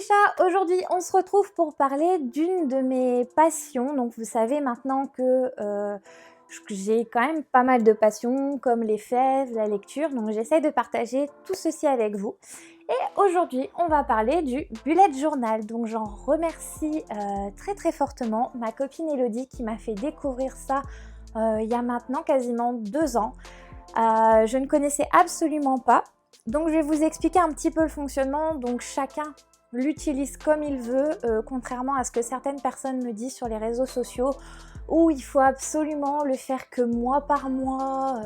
chat, aujourd'hui on se retrouve pour parler d'une de mes passions. Donc vous savez maintenant que j'ai quand même pas mal de passions comme les fèves, la lecture, donc j'essaie de partager tout ceci avec vous. Et aujourd'hui on va parler du bullet journal, donc j'en remercie très fortement ma copine Elodie qui m'a fait découvrir ça il y a maintenant quasiment 2 ans. Je ne connaissais absolument pas, donc je vais vous expliquer un petit peu le fonctionnement. Donc chacun l'utilise comme il veut, contrairement à ce que certaines personnes me disent sur les réseaux sociaux où il faut absolument le faire que mois par mois,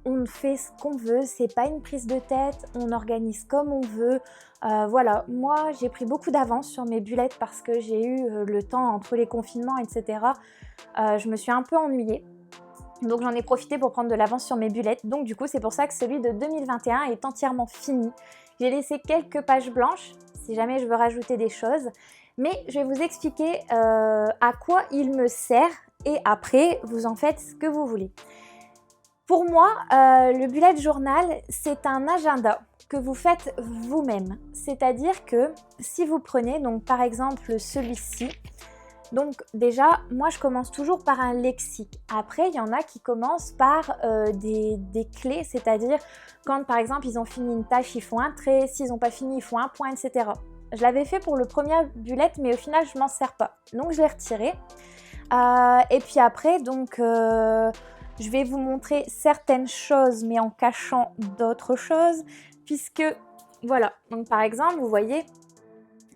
on fait ce qu'on veut, c'est pas une prise de tête, on organise comme on veut. Voilà, moi j'ai pris beaucoup d'avance sur mes bullets parce que j'ai eu le temps entre les confinements, etc. Je me suis un peu ennuyée. Donc j'en ai profité pour prendre de l'avance sur mes bullets. Donc du coup c'est pour ça que celui de 2021 est entièrement fini. J'ai laissé quelques pages blanches si jamais je veux rajouter des choses. Mais je vais vous expliquer à quoi il me sert et après vous en faites ce que vous voulez. Pour moi, le bullet journal c'est un agenda que vous faites vous-même. C'est-à-dire que si vous prenez donc par exemple celui-ci, donc déjà, moi je commence toujours par un lexique. Après, il y en a qui commencent par des clés, c'est-à-dire quand par exemple ils ont fini une tâche, ils font un trait, s'ils n'ont pas fini, ils font un point, etc. Je l'avais fait pour le premier bullet, mais au final je m'en sers pas. Donc je l'ai retiré. Et puis après, donc je vais vous montrer certaines choses, mais en cachant d'autres choses, puisque voilà. Donc par exemple, vous voyez,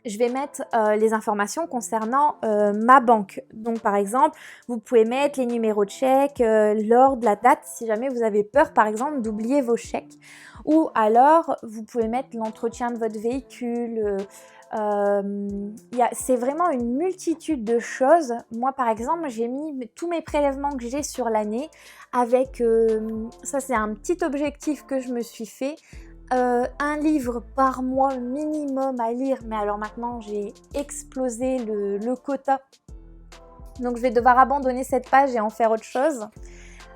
je vais mettre les informations concernant ma banque. Donc par exemple, vous pouvez mettre les numéros de chèque, l'ordre, la date, si jamais vous avez peur par exemple d'oublier vos chèques. Ou alors, vous pouvez mettre l'entretien de votre véhicule. C'est vraiment une multitude de choses. Moi par exemple, j'ai mis tous mes prélèvements que j'ai sur l'année avec, ça c'est un petit objectif que je me suis fait. Un livre par mois minimum à lire, mais alors maintenant j'ai explosé le quota, donc je vais devoir abandonner cette page et en faire autre chose.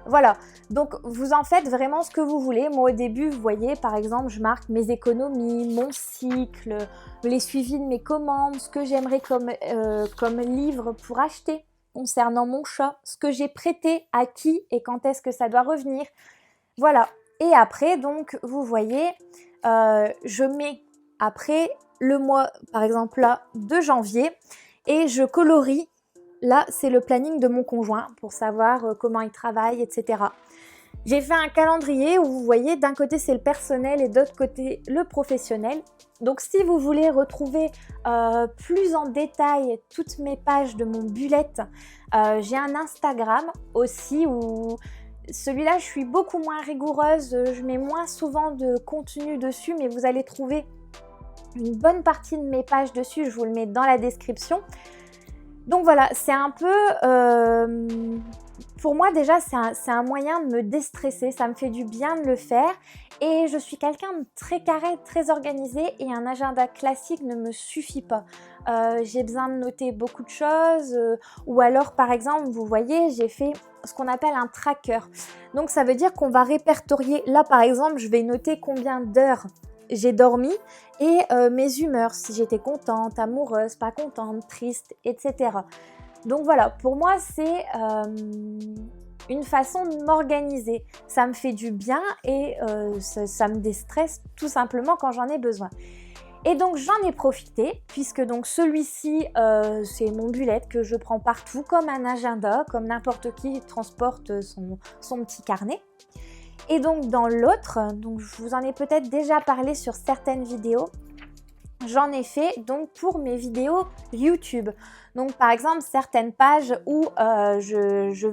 Voilà, donc vous en faites vraiment ce que vous voulez. Moi au début, vous voyez, par exemple, je marque mes économies, mon cycle, les suivis de mes commandes, ce que j'aimerais comme livre pour acheter concernant mon chat, ce que j'ai prêté à qui et quand est-ce que ça doit revenir. Voilà. Et après, donc, vous voyez, je mets après le mois, par exemple là, de janvier, et je colorie. Là, c'est le planning de mon conjoint pour savoir comment il travaille, etc. J'ai fait un calendrier où vous voyez, d'un côté c'est le personnel et de l'autre côté le professionnel. Donc si vous voulez retrouver plus en détail toutes mes pages de mon bullet, j'ai un Instagram aussi où... Celui-là, je suis beaucoup moins rigoureuse, je mets moins souvent de contenu dessus, mais vous allez trouver une bonne partie de mes pages dessus, je vous le mets dans la description. Donc voilà, c'est un peu... pour moi déjà, c'est un moyen de me déstresser, ça me fait du bien de le faire. Et je suis quelqu'un de très carré, très organisé et un agenda classique ne me suffit pas. J'ai besoin de noter beaucoup de choses ou alors par exemple, vous voyez, j'ai fait ce qu'on appelle un tracker. Donc ça veut dire qu'on va répertorier, là par exemple, je vais noter combien d'heures j'ai dormi et mes humeurs, si j'étais contente, amoureuse, pas contente, triste, etc. Donc voilà, pour moi c'est... une façon de m'organiser. Ça me fait du bien et ça me déstresse tout simplement quand j'en ai besoin. Et donc j'en ai profité puisque donc celui-ci c'est mon bullet que je prends partout comme un agenda, comme n'importe qui transporte son petit carnet. Et donc dans l'autre, donc je vous en ai peut-être déjà parlé sur certaines vidéos, j'en ai fait donc pour mes vidéos YouTube. Donc par exemple certaines pages où je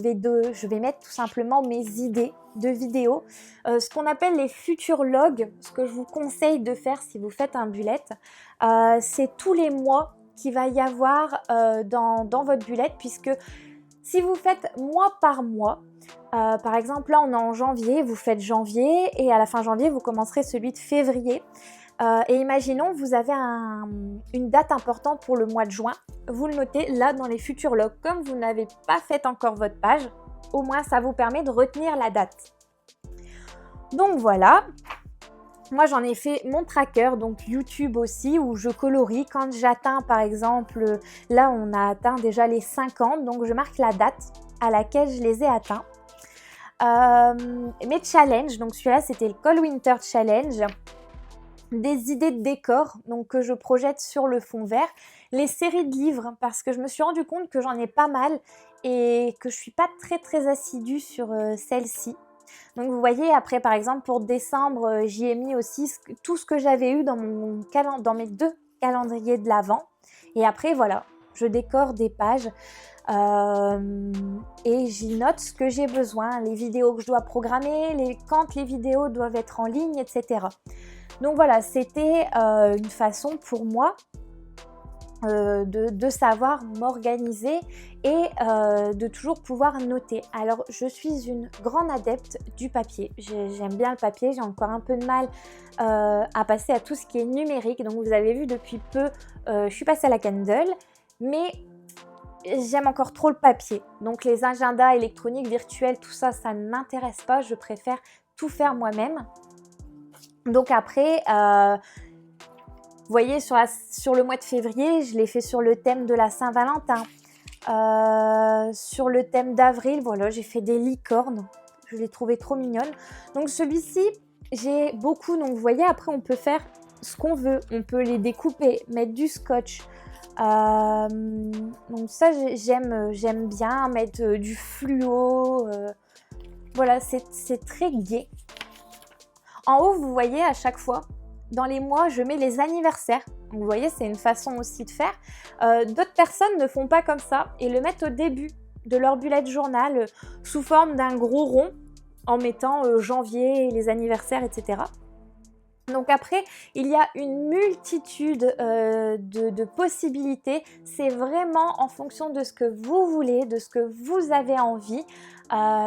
vais mettre tout simplement mes idées de vidéos, ce qu'on appelle les futurs logs. Ce que je vous conseille de faire si vous faites un bullet, c'est tous les mois qu'il va y avoir dans votre bullet, puisque si vous faites mois par mois, par exemple là on est en janvier, vous faites janvier et à la fin janvier vous commencerez celui de février. Et imaginons vous avez une date importante pour le mois de juin, vous le notez là dans les futurs logs. Comme vous n'avez pas fait encore votre page, au moins ça vous permet de retenir la date. Donc voilà, Moi, j'en ai fait mon tracker, donc YouTube aussi, où je colorie. Quand j'atteins, par exemple, là, on a atteint déjà les 50, donc je marque la date à laquelle je les ai atteints. Mes challenges, donc celui-là, c'était le Cold Winter Challenge. Des idées de décor, donc que je projette sur le fond vert. Les séries de livres, parce que je me suis rendu compte que j'en ai pas mal et que je suis pas très assidue sur celle-ci. Donc vous voyez, après par exemple pour décembre, j'y ai mis aussi tout ce que j'avais eu dans mes 2 calendriers de l'Avent. Et après voilà, je décore des pages et j'y note ce que j'ai besoin, les vidéos que je dois programmer, quand les vidéos doivent être en ligne, etc. Donc voilà, c'était une façon pour moi de savoir m'organiser et de toujours pouvoir noter. Alors je suis une grande adepte du papier, j'aime bien le papier, j'ai encore un peu de mal à passer à tout ce qui est numérique. Donc vous avez vu depuis peu, je suis passée à la Kindle, mais j'aime encore trop le papier. Donc les agendas électroniques, virtuels, tout ça, ça ne m'intéresse pas, je préfère tout faire moi-même. Donc après, vous voyez, sur le mois de février, je l'ai fait sur le thème de la Saint-Valentin. Sur le thème d'avril, voilà, j'ai fait des licornes. Je l'ai trouvé trop mignonne. Donc celui-ci, j'ai beaucoup. Donc vous voyez, après, on peut faire ce qu'on veut. On peut les découper, mettre du scotch. Donc ça, j'aime bien mettre du fluo. Voilà, c'est très gai. En haut, vous voyez, à chaque fois, dans les mois, je mets les anniversaires. Donc, vous voyez, c'est une façon aussi de faire. D'autres personnes ne font pas comme ça et le mettent au début de leur bullet journal sous forme d'un gros rond en mettant janvier, les anniversaires, etc. Donc après, il y a une multitude de possibilités. C'est vraiment en fonction de ce que vous voulez, de ce que vous avez envie.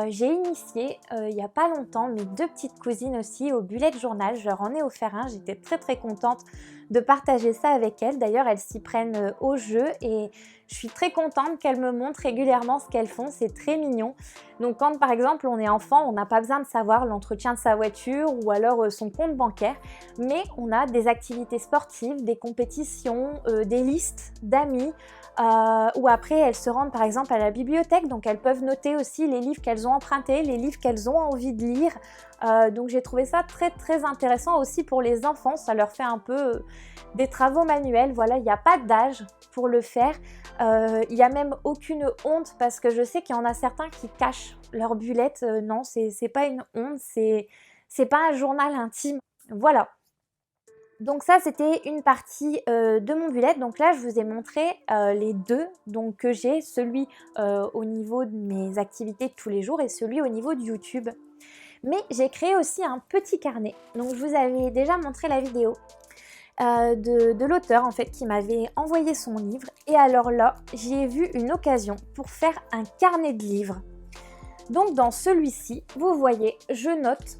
J'ai initié il n'y a pas longtemps mes 2 petites cousines aussi au bullet journal. Je leur en ai offert un. J'étais très contente de partager ça avec elles. D'ailleurs, elles s'y prennent au jeu et je suis très contente qu'elles me montrent régulièrement ce qu'elles font. C'est très mignon. Donc quand par exemple on est enfant, on n'a pas besoin de savoir l'entretien de sa voiture ou alors son compte bancaire, mais on a des activités sportives, des compétitions, des listes d'amis, ou après elles se rendent par exemple à la bibliothèque, donc elles peuvent noter aussi les livres qu'elles ont empruntés, les livres qu'elles ont envie de lire. Donc j'ai trouvé ça très intéressant aussi pour les enfants, ça leur fait un peu des travaux manuels. Voilà, il n'y a pas d'âge pour le faire. Il n'y a même aucune honte parce que je sais qu'il y en a certains qui cachent leur bullet. Non, c'est pas une honte, c'est pas un journal intime. Voilà. Donc ça, c'était une partie de mon bullet. Donc là, je vous ai montré les 2 donc, que j'ai, celui au niveau de mes activités de tous les jours et celui au niveau de YouTube. Mais j'ai créé aussi un petit carnet. Donc je vous avais déjà montré la vidéo de l'auteur en fait qui m'avait envoyé son livre. Et alors là, j'y ai vu une occasion pour faire un carnet de livres. Donc dans celui-ci, vous voyez, je note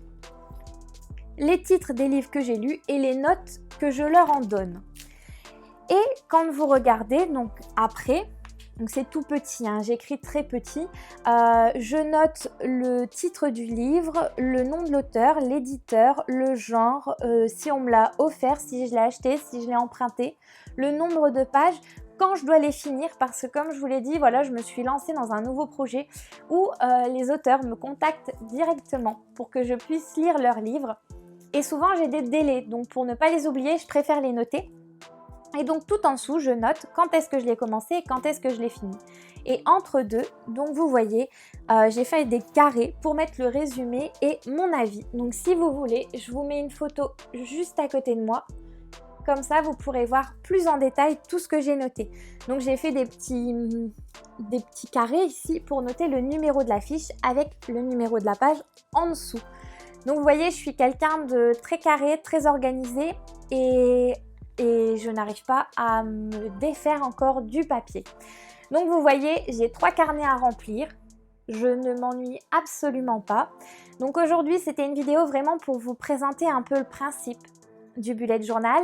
les titres des livres que j'ai lus et les notes que je leur en donne. Et quand vous regardez, donc après, donc c'est tout petit, hein, j'écris très petit, je note le titre du livre, le nom de l'auteur, l'éditeur, le genre, si on me l'a offert, si je l'ai acheté, si je l'ai emprunté, le nombre de pages, quand je dois les finir, parce que comme je vous l'ai dit, voilà, je me suis lancée dans un nouveau projet où les auteurs me contactent directement pour que je puisse lire leurs livres. Et souvent j'ai des délais, donc pour ne pas les oublier, je préfère les noter. Et donc tout en dessous, je note quand est-ce que je l'ai commencé et quand est-ce que je l'ai fini. Et entre deux, donc vous voyez, j'ai fait des carrés pour mettre le résumé et mon avis. Donc si vous voulez, je vous mets une photo juste à côté de moi. Comme ça, vous pourrez voir plus en détail tout ce que j'ai noté. Donc j'ai fait des petits carrés ici pour noter le numéro de la fiche avec le numéro de la page en dessous. Donc vous voyez, je suis quelqu'un de très carré, très organisé et je n'arrive pas à me défaire encore du papier. Donc vous voyez, j'ai 3 carnets à remplir. Je ne m'ennuie absolument pas. Donc aujourd'hui, c'était une vidéo vraiment pour vous présenter un peu le principe du bullet journal,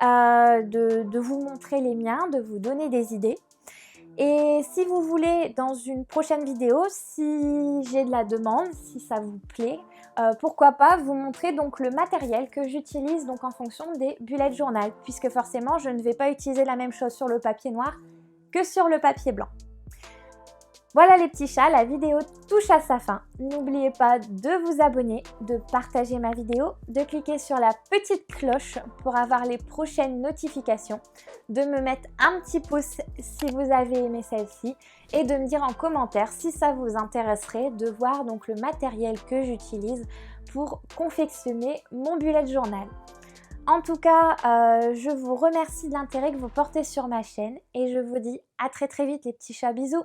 de vous montrer les miens, de vous donner des idées. Et si vous voulez, dans une prochaine vidéo, si j'ai de la demande, si ça vous plaît, pourquoi pas vous montrer donc le matériel que j'utilise donc en fonction des bullet journal, puisque forcément je ne vais pas utiliser la même chose sur le papier noir que sur le papier blanc. Voilà les petits chats, la vidéo touche à sa fin. N'oubliez pas de vous abonner, de partager ma vidéo, de cliquer sur la petite cloche pour avoir les prochaines notifications, de me mettre un petit pouce si vous avez aimé celle-ci et de me dire en commentaire si ça vous intéresserait de voir donc le matériel que j'utilise pour confectionner mon bullet journal. En tout cas, je vous remercie de l'intérêt que vous portez sur ma chaîne et je vous dis à très vite les petits chats, bisous!